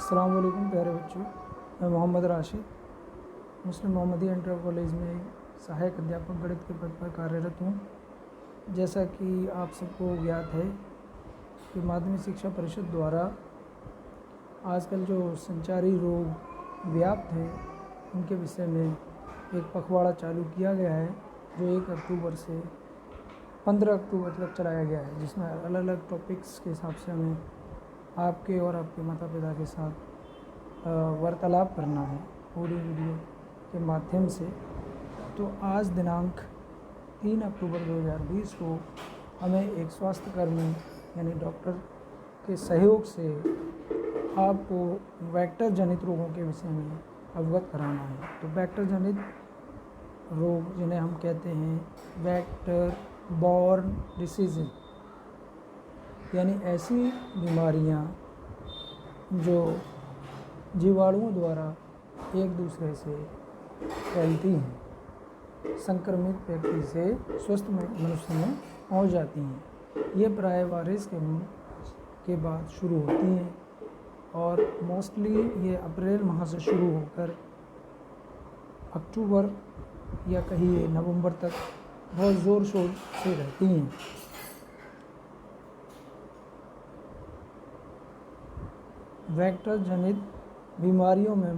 अस्सलाम वालेकुम प्यारे बच्चों, मैं मोहम्मद राशिद मुस्लिम मोहम्मदिया इंटर कॉलेज में सहायक अध्यापक गणित के पद पर कार्यरत हूँ। जैसा कि आप सबको ज्ञात है कि माध्यमिक शिक्षा परिषद द्वारा आजकल जो संचारी रोग व्याप्त हैं उनके विषय में एक पखवाड़ा चालू किया गया है, जो 1 अक्टूबर से 15 अक्टूबर तक चलाया गया है, जिसमें अलग अलग टॉपिक्स के हिसाब से हमें आपके और आपके माता पिता के साथ वार्तालाप करना है ऑडियो वीडियो के माध्यम से। तो आज दिनांक 3 अक्टूबर 2020 को हमें एक स्वास्थ्य कर्मी यानी डॉक्टर के सहयोग से आपको वेक्टर जनित रोगों के विषय में अवगत कराना है। तो वेक्टर जनित रोग जिन्हें हम कहते हैं वेक्टर बॉर्न डिसीज़, यानी ऐसी बीमारियां जो जीवाणुओं द्वारा एक दूसरे से फैलती हैं, संक्रमित व्यक्ति से स्वस्थ मनुष्य में पहुंच जाती हैं। ये प्राय वायरस के बाद शुरू होती हैं और मोस्टली ये अप्रैल माह से शुरू होकर अक्टूबर या कहिए नवंबर तक बहुत ज़ोर शोर से रहती हैं। वेक्टर जनित बीमारियों में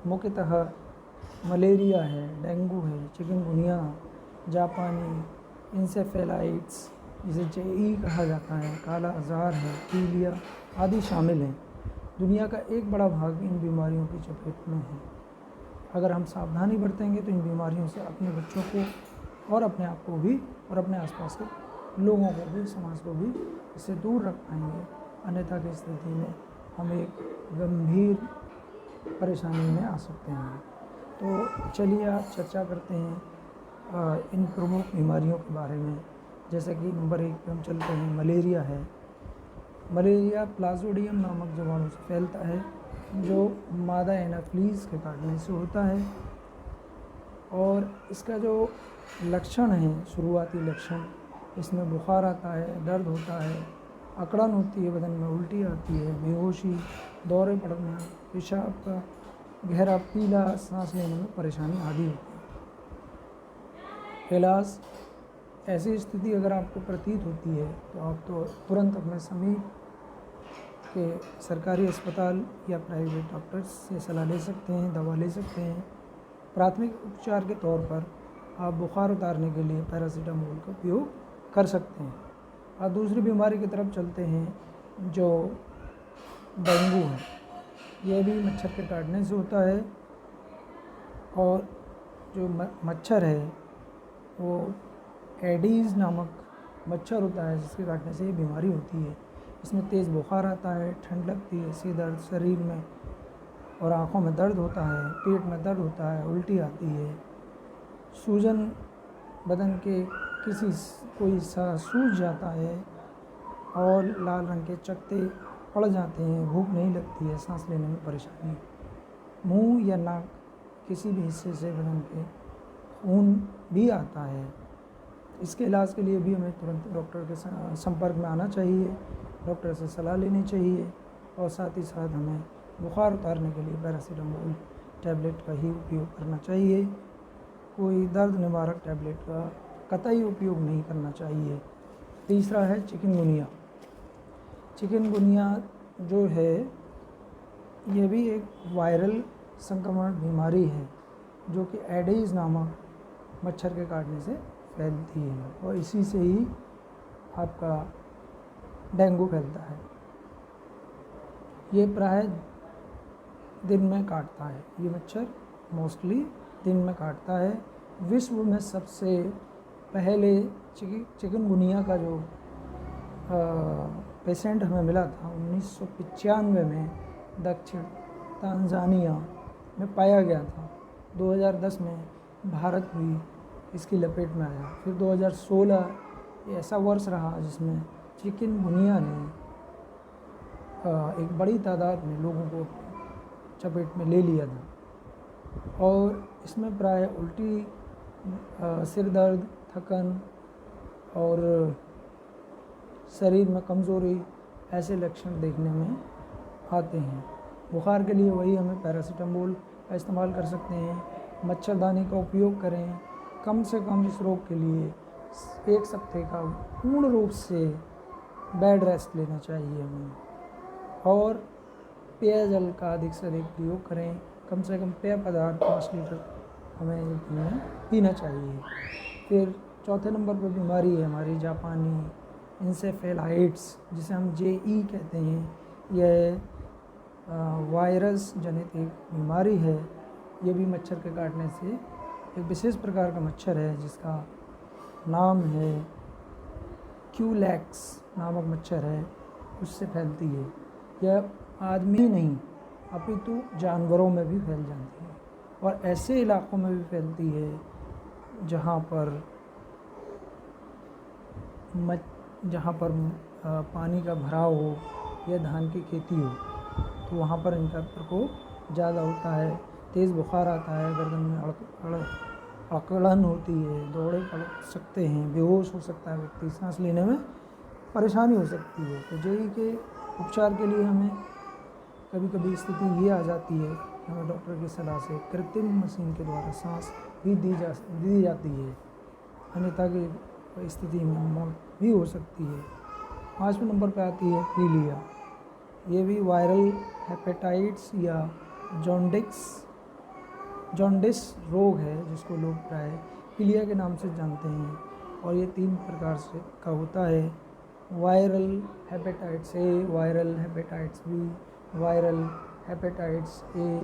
मुख्यतः मलेरिया है, डेंगू है, चिकनगुनिया, जापानी इंसेफेलाइट्स जिसे JE कहा जाता है, काला आज़ार है, पीलिया आदि शामिल हैं। दुनिया का एक बड़ा भाग इन बीमारियों की चपेट में है। अगर हम सावधानी बरतेंगे तो इन बीमारियों से अपने बच्चों को और अपने आप को भी और अपने आसपास के लोगों को भी, समाज को भी इससे दूर रख पाएंगे। अन्यथा की स्थिति में हम एक गंभीर परेशानी में आ सकते हैं। तो चलिए आप चर्चा करते हैं इन प्रमुख बीमारियों के बारे में। जैसे कि नंबर 1 पे हम चलते हैं, मलेरिया है। मलेरिया प्लाज्मोडियम नामक जीवाणु से फैलता है, जो मादा एनाफ्लीज के काटने से होता है। और इसका जो लक्षण है, शुरुआती लक्षण, इसमें बुखार आता है, दर्द होता है, अकड़न होती है, बदन में उल्टी आती है, बेहोशी, दौरे पड़ना, पेशाब का गहरा पीला, सांस लेने में परेशानी आदि होती है। इलाज, ऐसी स्थिति अगर आपको प्रतीत होती है तो आप तो तुरंत अपने समीप के सरकारी अस्पताल या प्राइवेट डॉक्टर्स से सलाह ले सकते हैं, दवा ले सकते हैं। प्राथमिक उपचार के तौर पर आप बुखार उतारने के लिए पैरासीटामोल का उपयोग कर सकते हैं। और दूसरी बीमारी की तरफ चलते हैं जो डेंगू है। यह भी मच्छर के काटने से होता है और जो मच्छर है वो एडीज़ नामक मच्छर होता है, जिसके काटने से ये बीमारी होती है। इसमें तेज़ बुखार आता है, ठंड लगती है, सिर दर्द, शरीर में और आँखों में दर्द होता है, पेट में दर्द होता है, उल्टी आती है, सूजन, बदन के कोई हिस्सा सूज जाता है और लाल रंग के चकत्ते पड़ जाते हैं, भूख नहीं लगती है, सांस लेने में परेशानी, मुंह या नाक किसी भी हिस्से से बदन के खून भी आता है। इसके इलाज के लिए भी हमें तुरंत डॉक्टर के संपर्क में आना चाहिए, डॉक्टर से सलाह लेनी चाहिए और साथ ही साथ हमें बुखार उतारने के लिए पैरासीटामोल टैबलेट का ही उपयोग करना चाहिए। कोई दर्द निवारक टैबलेट का कतई उपयोग नहीं करना चाहिए। तीसरा है चिकनगुनिया। चिकनगुनिया जो है ये भी एक वायरल संक्रमण बीमारी है, जो कि एडीज़ नामक मच्छर के काटने से फैलती है और इसी से ही आपका डेंगू फैलता है। ये प्राय दिन में काटता है, ये मच्छर मोस्टली दिन में काटता है। विश्व में सबसे पहले चिकनगुनिया का जो पेशेंट हमें मिला था 1995 में दक्षिण तांजानिया में पाया गया था। 2010 में भारत भी इसकी लपेट में आया। फिर 2016 ऐसा वर्ष रहा जिसमें चिकनगुनिया ने एक बड़ी तादाद में लोगों को चपेट में ले लिया था और इसमें प्राय उल्टी, सिर दर्द, थकन और शरीर में कमज़ोरी ऐसे लक्षण देखने में खाते हैं। बुखार के लिए वही हमें पैरासीटामोल का इस्तेमाल कर सकते हैं। मच्छरदानी का उपयोग करें। कम से कम इस रोग के लिए 1 हफ्ते का पूर्ण रूप से बेड रेस्ट लेना चाहिए हमें। और पेयजल का अधिक से अधिक प्रयोग करें। कम से कम पेय पदार्थ 5 लीटर हमें एक दिन में पीना चाहिए। फिर चौथे नंबर पर बीमारी है हमारी जापानी इंसेफेलाइट्स, जिसे हम JE कहते हैं। यह वायरस जनित एक बीमारी है। ये भी मच्छर के काटने से, एक विशेष प्रकार का मच्छर है जिसका नाम है क्यूलैक्स नामक मच्छर है, उससे फैलती है। यह आदमी नहीं अपितु जानवरों में भी फैल जाती है और ऐसे इलाकों में भी फैलती है जहाँ पर पानी का भराव हो या धान की खेती हो, तो वहाँ पर इनका प्रकोप ज़्यादा होता है। तेज़ बुखार आता है, गर्दन में अकड़न होती है, दौड़े पड़ सकते हैं, बेहोश हो सकता है व्यक्ति, सांस लेने में परेशानी हो सकती है। तो JE के उपचार के लिए हमें कभी कभी स्थिति ये आ जाती है, हमें डॉक्टर की सलाह से कृत्रिम मशीन के द्वारा सांस भी दी जाती है, अन्यथा की स्थिति में मौत भी हो सकती है। 5वें नंबर पर आती है पीलिया। ये भी वायरल हेपेटाइटिस या जॉन्डिस रोग है जिसको लोग प्राय पीलिया के नाम से जानते हैं। और ये 3 प्रकार से का होता है: viral hepatitis A, viral hepatitis B, viral hepatitis A,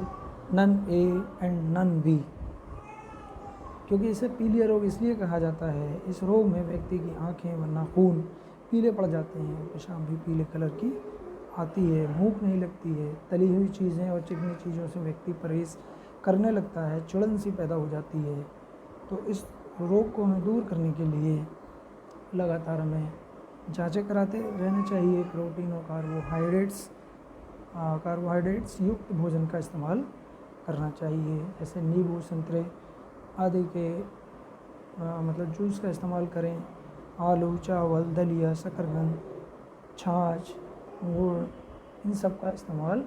non A and non B। क्योंकि इसे पीलिया रोग इसलिए कहा जाता है, इस रोग में व्यक्ति की आँखें व नाखून पीले पड़ जाते हैं, पेशाब भी पीले कलर की आती है, भूख नहीं लगती है, तली हुई चीज़ें और चिकनी चीज़ों से व्यक्ति परहेज करने लगता है, चिड़न सी पैदा हो जाती है। तो इस रोग को हमें दूर करने के लिए लगातार हमें जांचें कराते रहना चाहिए। प्रोटीन और कार्बोहाइड्रेट्स युक्त भोजन का इस्तेमाल करना चाहिए, जैसे नींबू, संतरे आदि के मतलब जूस का इस्तेमाल करें। आलू, चावल, दलिया, शकरकंद, छाछ, गुड़, इन सब का इस्तेमाल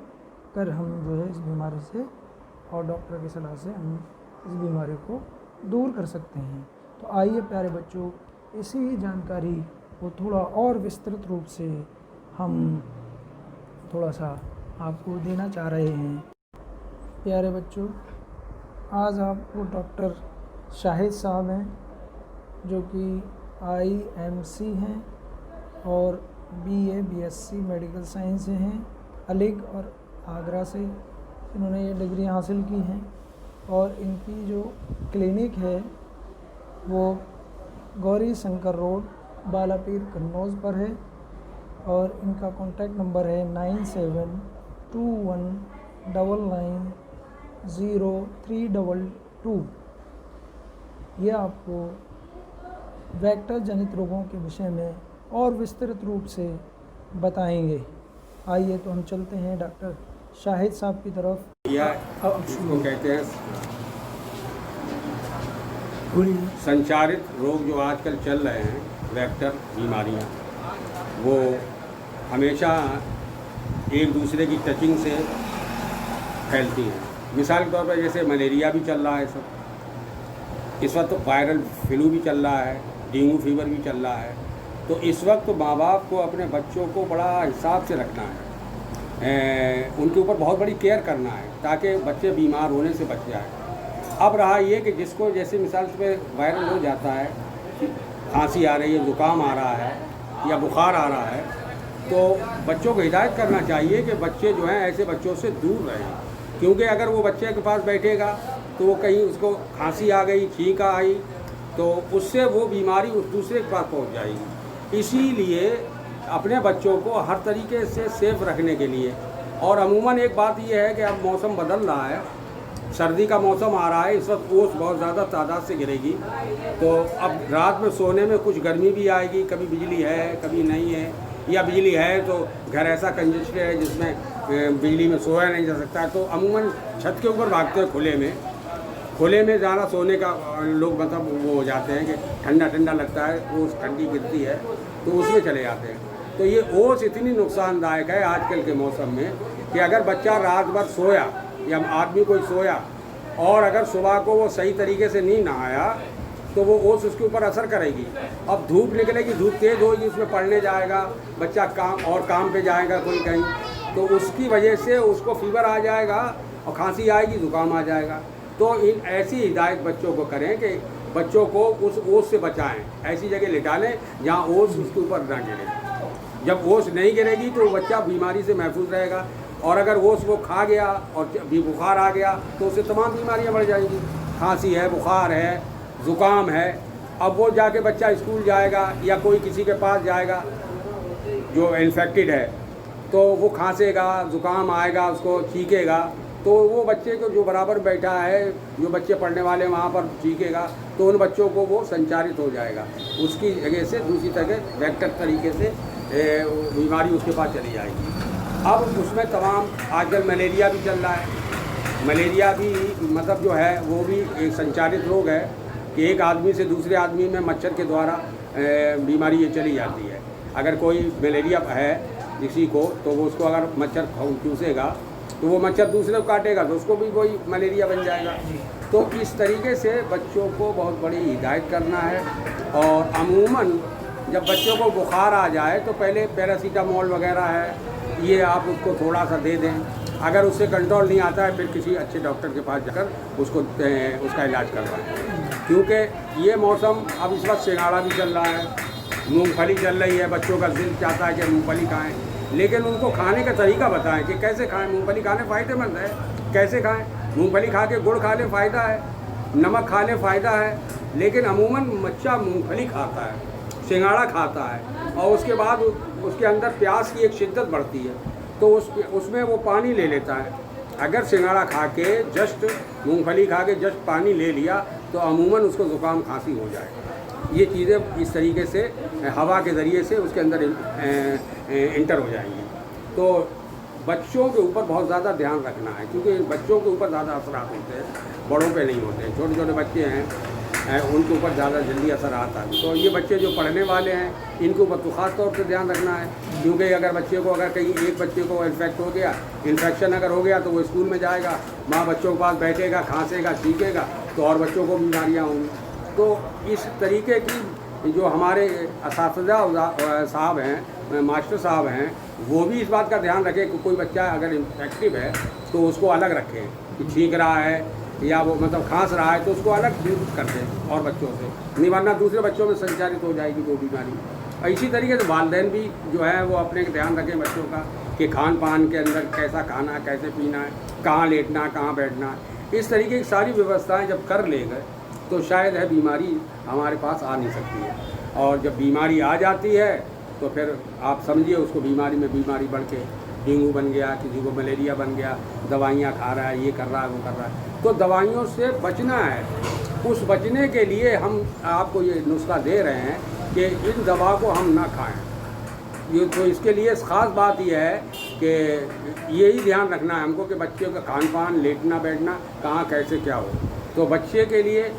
कर हम जो है इस बीमारी से और डॉक्टर की सलाह से हम इस बीमारी को दूर कर सकते हैं। तो आइए प्यारे बच्चों, इसी जानकारी को थोड़ा और विस्तृत रूप से हम थोड़ा सा आपको देना चाह रहे हैं। प्यारे बच्चों, आज आपको डॉक्टर शाहिद साहब हैं जो कि IMC हैं और BA BSc मेडिकल साइंस से हैं, अलीगढ़ और आगरा से इन्होंने ये डिग्री हासिल की हैं। और इनकी जो क्लिनिक है वो गौरी शंकर रोड, बालापीर, कन्नौज पर है। और इनका कॉन्टैक्ट नंबर है 9721990322। ये आपको वेक्टर जनित रोगों के विषय में और विस्तृत रूप से बताएंगे। आइए तो हम चलते हैं डॉक्टर शाहिद साहब की तरफ। इसको कहते हैं संचारित रोग जो आजकल चल रहे हैं, वेक्टर बीमारियां, वो हमेशा एक दूसरे की टचिंग से फैलती हैं। मिसाल के तौर पर जैसे मलेरिया भी चल रहा है, सब इस वक्त तो वायरल फ्लू भी चल रहा है, डेंगू फीवर भी चल रहा है। तो इस वक्त तो माँ बाप को अपने बच्चों को बड़ा हिसाब से रखना है, उनके ऊपर बहुत बड़ी केयर करना है ताकि बच्चे बीमार होने से बच जाए। अब रहा ये कि जिसको जैसे मिसाल पे वायरल हो जाता है, खांसी आ रही है, ज़ुकाम आ रहा है या बुखार आ रहा है, तो बच्चों को हिदायत करना चाहिए कि बच्चे जो हैं ऐसे बच्चों से दूर रहें। क्योंकि अगर वो बच्चे के पास बैठेगा तो वो कहीं उसको खांसी आ गई, छींक आई, तो उससे वो बीमारी उस दूसरे के पास पहुंच जाएगी। इसीलिए अपने बच्चों को हर तरीके से सेफ रखने के लिए, और अमूमन एक बात ये है कि अब मौसम बदल रहा है, सर्दी का मौसम आ रहा है, इस वक्त ओस बहुत ज़्यादा तादाद से गिरेगी, तो अब रात में सोने में कुछ गर्मी भी आएगी, कभी बिजली है कभी नहीं है, या बिजली है तो घर ऐसा कंजेस्टेड है जिसमें बिजली में सोया नहीं जा सकता। तो अमूमन छत के ऊपर भागते हैं, खुले में ज़्यादा सोने का लोग मतलब वो हो जाते हैं कि ठंडा ठंडा लगता है, ओस ठंडी गिरती है तो उसमें चले जाते हैं। तो ये ओस इतनी नुकसानदायक है आजकल के मौसम में कि अगर बच्चा रात भर सोया या आदमी कोई सोया और अगर सुबह को वो सही तरीके से नहीं नहाया तो वो ओस उसके ऊपर असर करेगी। अब धूप निकलेगी, धूप तेज़ होगी, उसमें पढ़ने जाएगा बच्चा, काम पे जाएगा कोई कहीं, तो उसकी वजह से उसको फीवर आ जाएगा और खांसी आएगी, जुकाम आ जाएगा। तो इन ऐसी हिदायत बच्चों को करें कि बच्चों को उस ओस से बचाएं, ऐसी जगह लिटा लें जहाँ ओस उसके ऊपर ना गिरे। जब ओस नहीं गिरेगी तो बच्चा बीमारी से महफूज रहेगा, और अगर ओस वो खा गया और भी बुखार आ गया तो उससे तमाम बीमारियाँ बढ़ जाएंगी। खांसी है, बुखार है, ज़ुकाम है। अब वो जाके बच्चा स्कूल जाएगा या कोई किसी के पास जाएगा जो इन्फेक्टेड है, तो वो खांसेगा, ज़ुकाम आएगा, उसको चीखेगा, तो वो बच्चे को जो बराबर बैठा है, जो बच्चे पढ़ने वाले वहाँ पर चीखेगा, तो उन बच्चों को वो संचारित हो जाएगा। उसकी जगह से दूसरी जगह वेक्टर तरीके से बीमारी उसके पास चली जाएगी। अब उसमें तमाम आजकल मलेरिया भी चल रहा है। मलेरिया भी मतलब जो है वो भी एक संचारित रोग है कि एक आदमी से दूसरे आदमी में मच्छर के द्वारा बीमारी ये चली जाती है। अगर कोई मलेरिया है किसी को तो वो उसको अगर मच्छर चूसेगा तो वो मच्छर दूसरे को काटेगा तो उसको भी वही मलेरिया बन जाएगा। तो इस तरीके से बच्चों को बहुत बड़ी हिदायत करना है। और अमूमन जब बच्चों को बुखार आ जाए तो पहले पैरासीटामोल वगैरह है ये आप उसको थोड़ा सा दे दें। अगर उससे कंट्रोल नहीं आता है फिर किसी अच्छे डॉक्टर के पास जाकर उसको उसका इलाज करवाएं। क्योंकि ये मौसम अब इस वक्त सिंघाड़ा भी चल रहा है, मूंगफली चल रही है, बच्चों का दिल चाहता है कि मूंगफली खाएं, लेकिन उनको खाने का तरीका बताएं कि कैसे खाएं। मूंगफली खाने फ़ायदेमंद है, कैसे खाएं। मूंगफली खा के गुड़ खा लें फ़ायदा है, नमक खा लें फ़ायदा है, लेकिन अमूमन बच्चा मूंगफली खाता है, सिंघाड़ा खाता है और उसके बाद उसके अंदर प्यास की एक शिद्दत बढ़ती है तो उसमें वो पानी ले लेता है। अगर सिंघाड़ा खा के जस्ट मूंगफली खा के जस्ट पानी ले लिया तो अमूमन उसको ज़ुकाम खांसी हो जाएगा। ये चीज़ें इस तरीके से हवा के ज़रिए से उसके अंदर इंटर हो जाएंगी। तो बच्चों के ऊपर बहुत ज़्यादा ध्यान रखना है क्योंकि बच्चों के ऊपर ज़्यादा असरात होते हैं, बड़ों पे नहीं होते हैं। छोटे छोटे बच्चे हैं उनके ऊपर ज़्यादा जल्दी असर आता है। तो ये बच्चे जो पढ़ने वाले हैं इनके ऊपर तो ख़ास तौर पे ध्यान रखना है क्योंकि अगर बच्चे को अगर कहीं एक बच्चे को इन्फेक्शन अगर हो गया तो वो स्कूल में जाएगा, माँ बच्चों के पास बैठेगा, खांसेगा, छींकेगा तो और बच्चों को बीमारियाँ होंगी। तो इस तरीके की जो हमारे असातिज़ा साहब हैं, मास्टर साहब हैं, वो भी इस बात का ध्यान रखें कि कोई बच्चा अगर इन्फेक्टिव है तो उसको अलग रखें कि छींक रहा है या वो मतलब खांस रहा है तो उसको अलग दूर कर दें और बच्चों से, नहीं वरना दूसरे बच्चों में संचारित हो जाएगी वो बीमारी। और इसी तरीके से वालिदैन भी जो है वो अपने ध्यान रखें बच्चों का कि खान पान के अंदर कैसा खाना, कैसे पीना है, कहाँ लेटना, कहाँ बैठना है। इस तरीके की सारी व्यवस्थाएँ जब कर ले गए तो शायद है बीमारी हमारे पास आ नहीं सकती है। और जब बीमारी आ जाती है तो फिर आप समझिए उसको बीमारी में बीमारी बढ़ के डेंगू बन गया, किसी को मलेरिया बन गया, दवाइयाँ खा रहा है, ये कर रहा है, वो कर रहा है। तो दवाइयों से बचना है। उस बचने के लिए हम आपको ये नुस्खा दे रहे हैं कि इन दवा को हम ना खाएं। ये तो इसके लिए ख़ास बात यह है कि यही ध्यान रखना है हमको कि बच्चों का खान पान, लेटना बैठना कहाँ कैसे क्या हो। तो बच्चे के लिए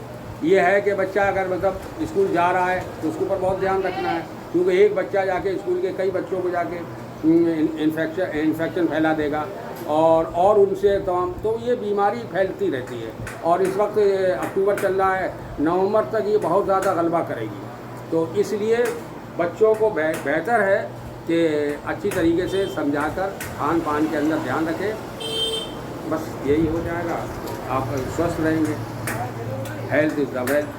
ये है कि बच्चा अगर मतलब स्कूल जा रहा है तो उसके ऊपर बहुत ध्यान रखना है क्योंकि एक बच्चा जाके स्कूल के कई बच्चों को जाके इन्फेक्शन फैला देगा और उनसे तमाम, तो ये बीमारी फैलती रहती है। और इस वक्त अक्टूबर चल रहा है, नवंबर तक ये बहुत ज़्यादा गलबा करेगी। तो इसलिए बच्चों को बेहतर है कि अच्छी तरीके से समझाकर खान पान के अंदर ध्यान रखें। बस यही हो जाएगा, आप स्वस्थ रहेंगे। Health is the wealth.